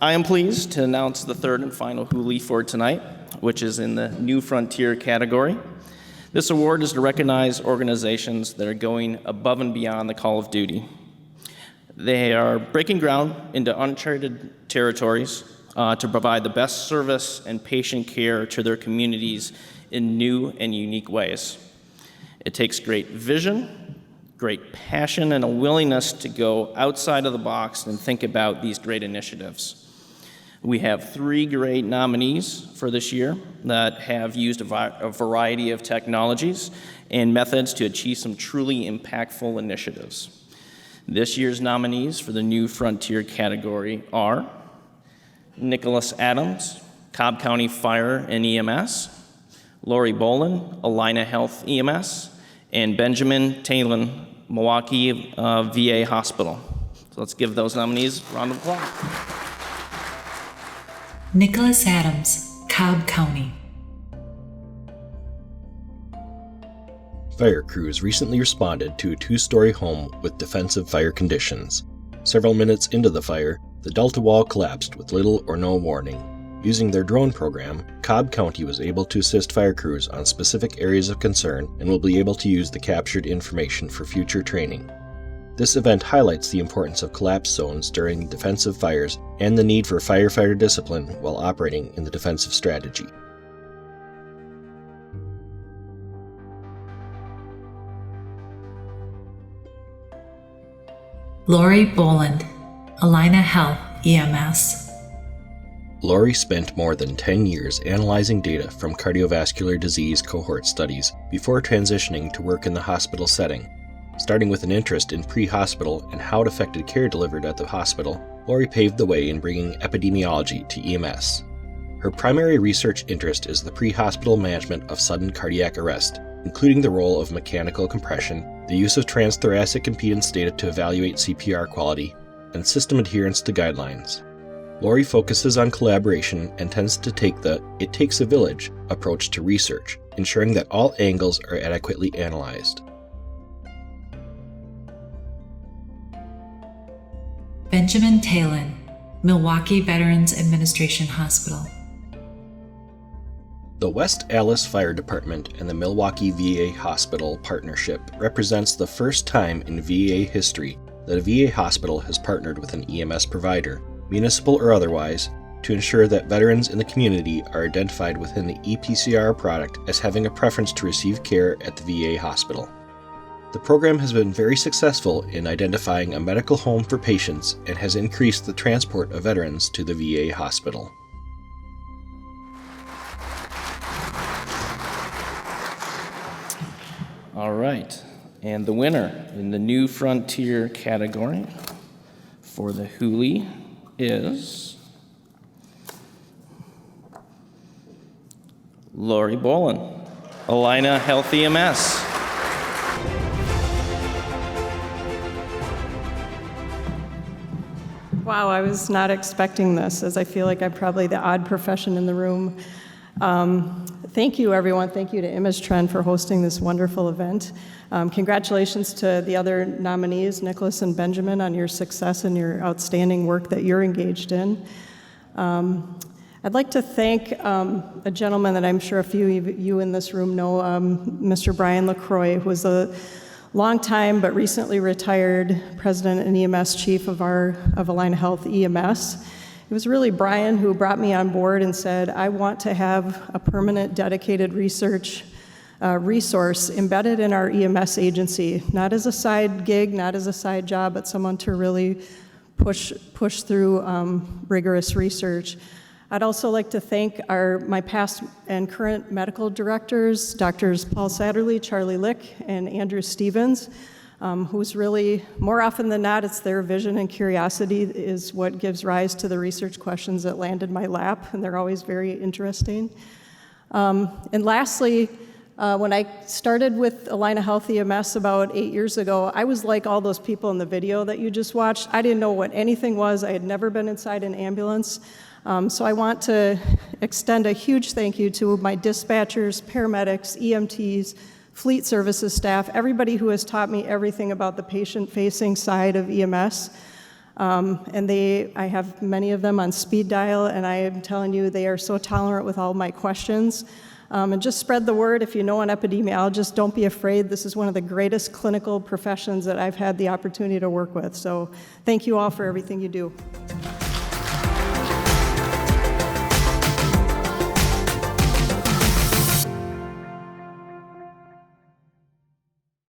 I am pleased to announce the third and final Hooley for tonight, which is in the New Frontier category. This award is to recognize organizations that are going above and beyond the call of duty. They are breaking ground into uncharted territories to provide the best service and patient care to their communities in new and unique ways. It takes great vision, great passion, and a willingness to go outside of the box and think about these great initiatives. We have 3 great nominees for this year that have used a variety of technologies and methods to achieve some truly impactful initiatives. This year's nominees for the New Frontier category are Nicholas Adams, Cobb County Fire and EMS, Lori Boland, Allina Health EMS, and Benjamin Talon, Milwaukee VA Hospital. So let's give those nominees a round of applause. Nicholas Adams, Cobb County. Fire crews recently responded to a 2-story home with defensive fire conditions. Several minutes into the fire, the Delta wall collapsed with little or no warning. Using their drone program, Cobb County was able to assist fire crews on specific areas of concern and will be able to use the captured information for future training. This event highlights the importance of collapse zones during defensive fires and the need for firefighter discipline while operating in the defensive strategy. Lori Boland, Allina Health EMS. Lori spent more than 10 years analyzing data from cardiovascular disease cohort studies before transitioning to work in the hospital setting. Starting with an interest in pre-hospital and how it affected care delivered at the hospital, Lori paved the way in bringing epidemiology to EMS. Her primary research interest is the pre-hospital management of sudden cardiac arrest, including the role of mechanical compression, the use of transthoracic impedance data to evaluate CPR quality, and system adherence to guidelines. Lori focuses on collaboration and tends to take the "it takes a village" approach to research, ensuring that all angles are adequately analyzed. Benjamin Talon, Milwaukee Veterans Administration Hospital. The West Allis Fire Department and the Milwaukee VA Hospital partnership represents the first time in VA history that a VA hospital has partnered with an EMS provider, municipal or otherwise, to ensure that veterans in the community are identified within the EPCR product as having a preference to receive care at the VA hospital. The program has been very successful in identifying a medical home for patients and has increased the transport of veterans to the VA hospital. All right, and the winner in the New Frontier category for the Hooley is Lori Boland, Allina Health EMS. Wow, I was not expecting this, as I feel like I'm probably the odd profession in the room. Thank you, everyone. Thank you to ImageTrend for hosting this wonderful event. Congratulations to the other nominees, Nicholas and Benjamin, on your success and your outstanding work that you're engaged in. I'd like to thank a gentleman that I'm sure a few of you in this room know, Mr. Brian LaCroix, who was a long-time but recently retired president and EMS chief of Allina Health EMS. It was really Brian who brought me on board and said, I want to have a permanent dedicated research resource embedded in our EMS agency, not as a side gig, not as a side job, but someone to really push through rigorous research. I'd also like to thank my past and current medical directors, Drs. Paul Satterley, Charlie Lick, and Andrew Stevens, who's really, more often than not, it's their vision and curiosity is what gives rise to the research questions that land in my lap, and they're always very interesting. And lastly, when I started with Allina Health EMS about 8 years ago, I was like all those people in the video that you just watched. I didn't know what anything was. I had never been inside an ambulance. So I want to extend a huge thank you to my dispatchers, paramedics, EMTs, fleet services staff, everybody who has taught me everything about the patient-facing side of EMS. And I have many of them on speed dial, and I am telling you, they are so tolerant with all my questions. And just spread the word. If you know an epidemiologist, don't be afraid. This is one of the greatest clinical professions that I've had the opportunity to work with. So thank you all for everything you do.